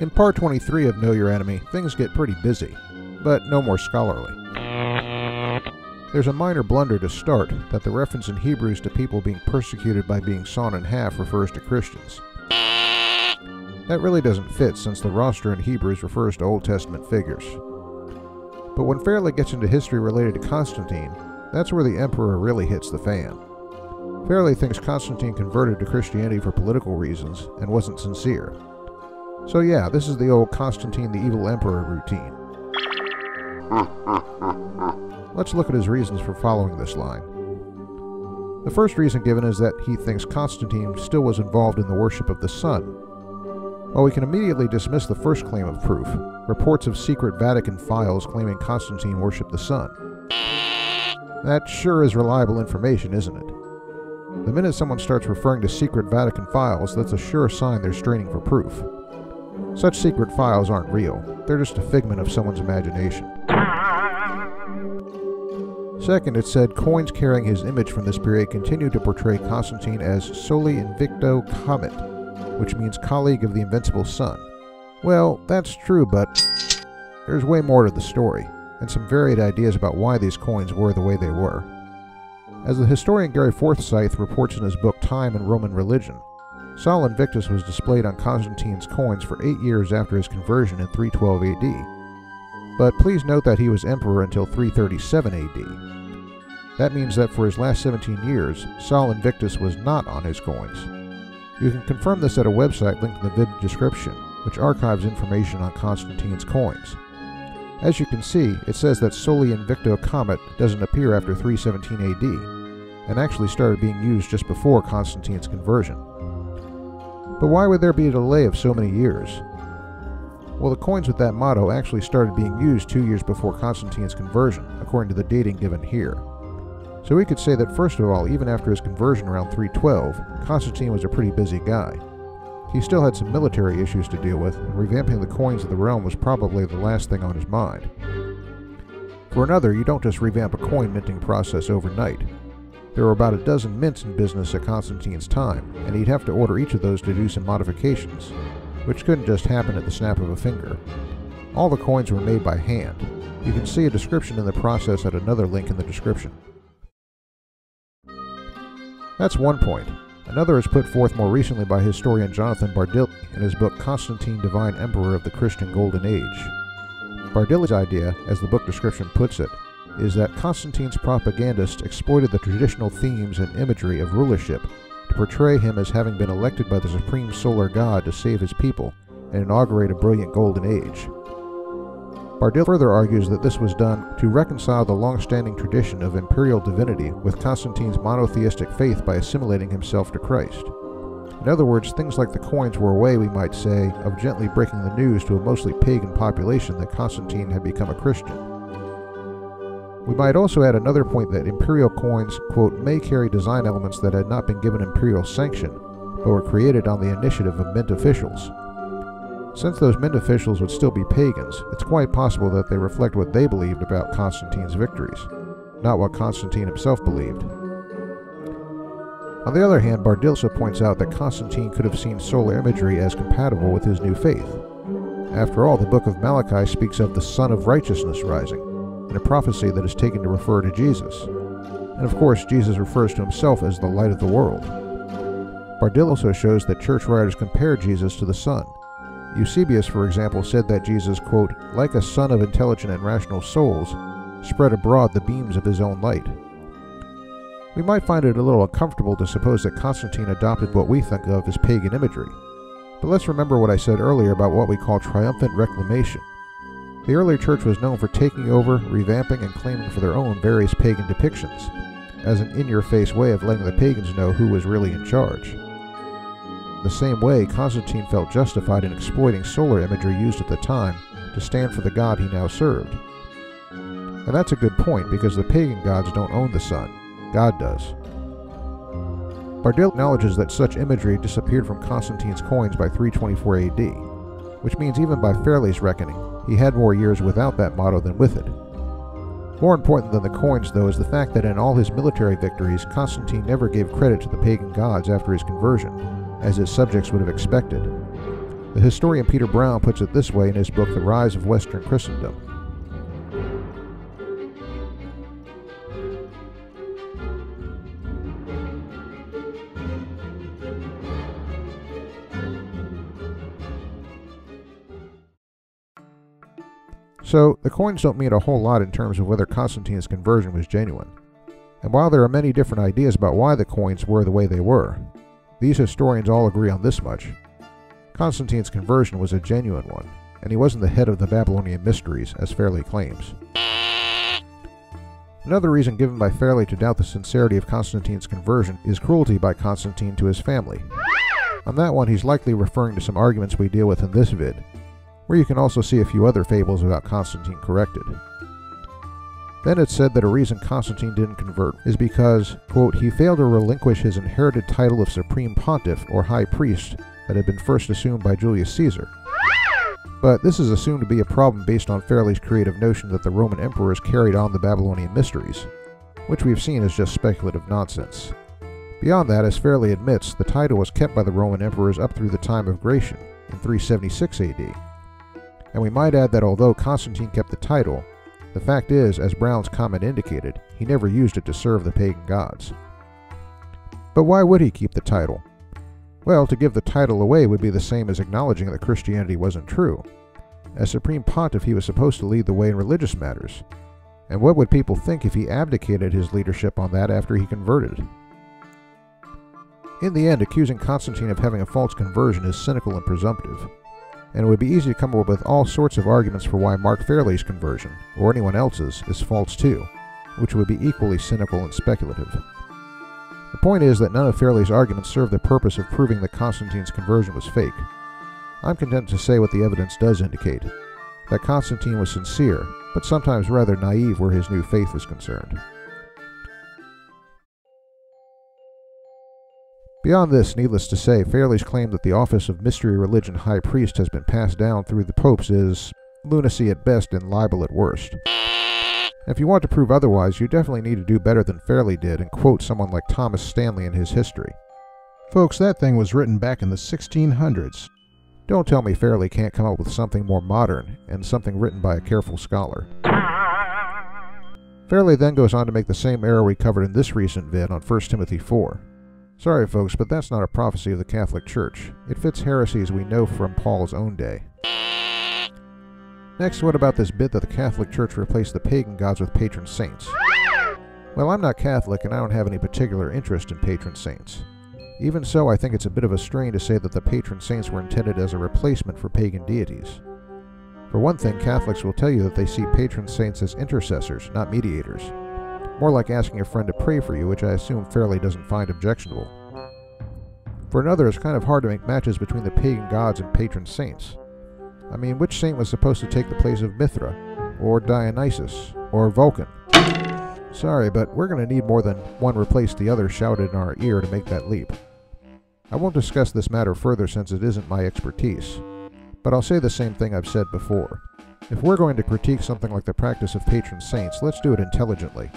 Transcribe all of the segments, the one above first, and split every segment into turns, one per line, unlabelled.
In part 23 of Know Your Enemy, things get pretty busy, but no more scholarly. There's a minor blunder to start that the reference in Hebrews to people being persecuted by being sawn in half refers to Christians. That really doesn't fit since the roster in Hebrews refers to Old Testament figures. But when Fairley gets into history related to Constantine, that's where the emperor really hits the fan. Fairley thinks Constantine converted to Christianity for political reasons and wasn't sincere. So yeah, this is the old Constantine the Evil Emperor routine. Let's look at his reasons for following this line. The first reason given is that he thinks Constantine still was involved in the worship of the sun. While we can immediately dismiss the first claim of proof, reports of secret Vatican files claiming Constantine worshipped the sun. That sure is reliable information, isn't it? The minute someone starts referring to secret Vatican files, that's a sure sign they're straining for proof. Such secret files aren't real, they're just a figment of someone's imagination. Second, it said coins carrying his image from this period continue to portray Constantine as Soli Invicto Comet, which means colleague of the invincible sun. Well, that's true, but there's way more to the story, and some varied ideas about why these coins were the way they were. As the historian Gary Forsyth reports in his book Time and Roman Religion, Sol Invictus was displayed on Constantine's coins for 8 years after his conversion in 312 AD. But please note that he was emperor until 337 AD. That means that for his last 17 years, Sol Invictus was not on his coins. You can confirm this at a website linked in the vid description, which archives information on Constantine's coins. As you can see, it says that Soli Invicto Comet doesn't appear after 317 AD, and actually started being used just before Constantine's conversion. But why would there be a delay of so many years? Well, the coins with that motto actually started being used 2 years before Constantine's conversion, according to the dating given here. So we could say that first of all, even after his conversion around 312, Constantine was a pretty busy guy. He still had some military issues to deal with, and revamping the coins of the realm was probably the last thing on his mind. For another, you don't just revamp a coin minting process overnight. There were about a dozen mints in business at Constantine's time, and he'd have to order each of those to do some modifications, which couldn't just happen at the snap of a finger. All the coins were made by hand. You can see a description in the process at another link in the description. That's one point. Another is put forth more recently by historian Jonathan Bardilli in his book Constantine, Divine Emperor of the Christian Golden Age. Bardilli's idea, as the book description puts it, is that Constantine's propagandists exploited the traditional themes and imagery of rulership to portray him as having been elected by the supreme solar god to save his people and inaugurate a brilliant golden age. Bardilli further argues that this was done to reconcile the long-standing tradition of imperial divinity with Constantine's monotheistic faith by assimilating himself to Christ. In other words, things like the coins were a way, we might say, of gently breaking the news to a mostly pagan population that Constantine had become a Christian. We might also add another point that imperial coins, quote, may carry design elements that had not been given imperial sanction, but were created on the initiative of mint officials. Since those mint officials would still be pagans, it's quite possible that they reflect what they believed about Constantine's victories, not what Constantine himself believed. On the other hand, Bardilli also points out that Constantine could have seen solar imagery as compatible with his new faith. After all, the book of Malachi speaks of the Sun of Righteousness rising, in a prophecy that is taken to refer to Jesus. And of course, Jesus refers to himself as the light of the world. Bardilli also shows that church writers compare Jesus to the sun. Eusebius, for example, said that Jesus, quote, like a sun of intelligent and rational souls, spread abroad the beams of his own light. We might find it a little uncomfortable to suppose that Constantine adopted what we think of as pagan imagery. But let's remember what I said earlier about what we call triumphant reclamation. The early church was known for taking over, revamping, and claiming for their own various pagan depictions, as an in-your-face way of letting the pagans know who was really in charge. The same way, Constantine felt justified in exploiting solar imagery used at the time to stand for the god he now served. And that's a good point, because the pagan gods don't own the sun. God does. Bardilli acknowledges that such imagery disappeared from Constantine's coins by 324 AD, which means even by Fairley's reckoning, he had more years without that motto than with it. More important than the coins, though, is the fact that in all his military victories, Constantine never gave credit to the pagan gods after his conversion, as his subjects would have expected. The historian Peter Brown puts it this way in his book The Rise of Western Christendom. So, the coins don't mean a whole lot in terms of whether Constantine's conversion was genuine. And while there are many different ideas about why the coins were the way they were, these historians all agree on this much. Constantine's conversion was a genuine one, and he wasn't the head of the Babylonian mysteries, as Fairley claims. Another reason given by Fairley to doubt the sincerity of Constantine's conversion is cruelty by Constantine to his family. On that one, he's likely referring to some arguments we deal with in this vid, where you can also see a few other fables about Constantine corrected. Then it's said that a reason Constantine didn't convert is because, quote, he failed to relinquish his inherited title of Supreme Pontiff or High Priest that had been first assumed by Julius Caesar. But this is assumed to be a problem based on Fairley's creative notion that the Roman emperors carried on the Babylonian mysteries, which we've seen as just speculative nonsense. Beyond that, as Fairley admits, the title was kept by the Roman emperors up through the time of Gratian, in 376 AD. And we might add that although Constantine kept the title, the fact is, as Brown's comment indicated, he never used it to serve the pagan gods. But why would he keep the title? Well, to give the title away would be the same as acknowledging that Christianity wasn't true. As Supreme Pontiff, he was supposed to lead the way in religious matters. And what would people think if he abdicated his leadership on that after he converted? In the end, accusing Constantine of having a false conversion is cynical and presumptive. And it would be easy to come up with all sorts of arguments for why Mark Fairley's conversion, or anyone else's, is false too, which would be equally cynical and speculative. The point is that none of Fairley's arguments serve the purpose of proving that Constantine's conversion was fake. I'm content to say what the evidence does indicate, that Constantine was sincere, but sometimes rather naive where his new faith was concerned. Beyond this, needless to say, Fairley's claim that the office of mystery religion high priest has been passed down through the popes is lunacy at best and libel at worst. If you want to prove otherwise, you definitely need to do better than Fairley did and quote someone like Thomas Stanley in his history. Folks, that thing was written back in the 1600s. Don't tell me Fairley can't come up with something more modern and something written by a careful scholar. Fairley then goes on to make the same error we covered in this recent vid on 1 Timothy 4. Sorry folks, but that's not a prophecy of the Catholic Church. It fits heresies we know from Paul's own day. Next, what about this bit that the Catholic Church replaced the pagan gods with patron saints? Well, I'm not Catholic and I don't have any particular interest in patron saints. Even so, I think it's a bit of a strain to say that the patron saints were intended as a replacement for pagan deities. For one thing, Catholics will tell you that they see patron saints as intercessors, not mediators. More like asking a friend to pray for you, which I assume Fairley doesn't find objectionable. For another, it's kind of hard to make matches between the pagan gods and patron saints. I mean, which saint was supposed to take the place of Mithra, or Dionysus, or Vulcan? Sorry, but we're going to need more than one replace the other shouted in our ear to make that leap. I won't discuss this matter further since it isn't my expertise, but I'll say the same thing I've said before. If we're going to critique something like the practice of patron saints, let's do it intelligently,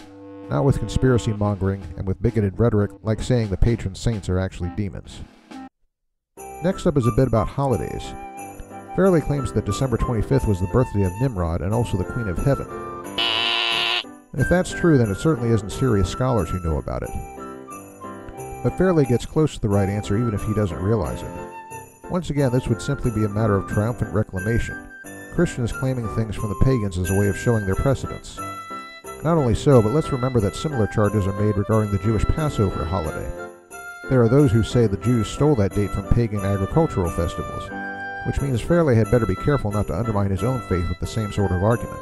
not with conspiracy mongering and with bigoted rhetoric like saying the patron saints are actually demons. Next up is a bit about holidays. Fairley claims that December 25th was the birthday of Nimrod and also the Queen of Heaven. And if that's true, then it certainly isn't serious scholars who know about it. But Fairley gets close to the right answer even if he doesn't realize it. Once again, this would simply be a matter of triumphant reclamation, Christians claiming things from the pagans as a way of showing their precedence. Not only so, but let's remember that similar charges are made regarding the Jewish Passover holiday. There are those who say the Jews stole that date from pagan agricultural festivals, which means Fairley had better be careful not to undermine his own faith with the same sort of argument.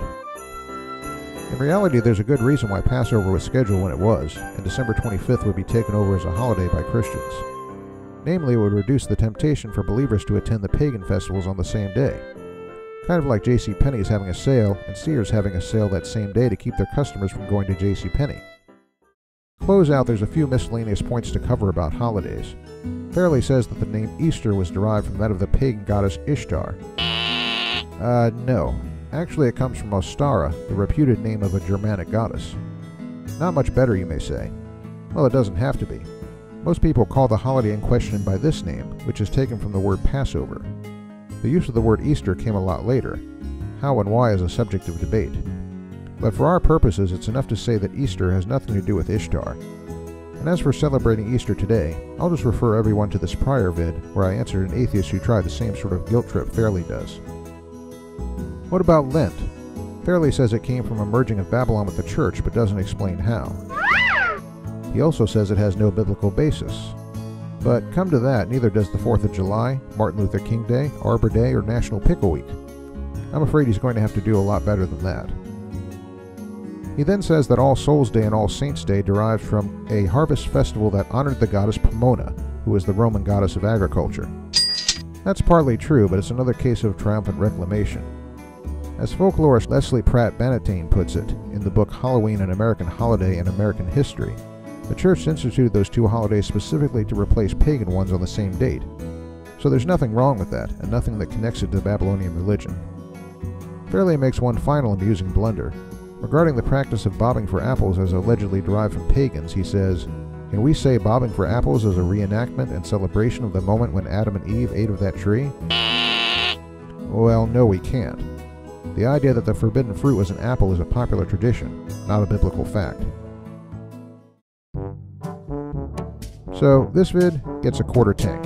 In reality, there's a good reason why Passover was scheduled when it was, and December 25th would be taken over as a holiday by Christians. Namely, it would reduce the temptation for believers to attend the pagan festivals on the same day. Kind of like JCPenney's having a sale, and Sears having a sale that same day to keep their customers from going to JCPenney. To close out, there's a few miscellaneous points to cover about holidays. Fairley says that the name Easter was derived from that of the pagan goddess Ishtar. No. Actually, it comes from Ostara, the reputed name of a Germanic goddess. Not much better, you may say. Well, it doesn't have to be. Most people call the holiday in question by this name, which is taken from the word Passover. The use of the word Easter came a lot later. How and why is a subject of debate. But for our purposes, it's enough to say that Easter has nothing to do with Ishtar. And as for celebrating Easter today, I'll just refer everyone to this prior vid where I answered an atheist who tried the same sort of guilt trip Fairley does. What about Lent? Fairley says it came from a merging of Babylon with the church, but doesn't explain how. He also says it has no biblical basis. But come to that, neither does the 4th of July, Martin Luther King Day, Arbor Day, or National Pickle Week. I'm afraid he's going to have to do a lot better than that. He then says that All Souls Day and All Saints Day derived from a harvest festival that honored the goddess Pomona, who was the Roman goddess of agriculture. That's partly true, but it's another case of triumphant reclamation. As folklorist Leslie Pratt Bannatyne puts it in the book Halloween, an American Holiday in American History, the church instituted those two holidays specifically to replace pagan ones on the same date. So there's nothing wrong with that, and nothing that connects it to Babylonian religion. Fairley makes one final amusing blunder. Regarding the practice of bobbing for apples as allegedly derived from pagans, he says, "Can we say bobbing for apples is a reenactment and celebration of the moment when Adam and Eve ate of that tree?" Well, no, we can't. The idea that the forbidden fruit was an apple is a popular tradition, not a biblical fact. So, this vid gets a quarter tank.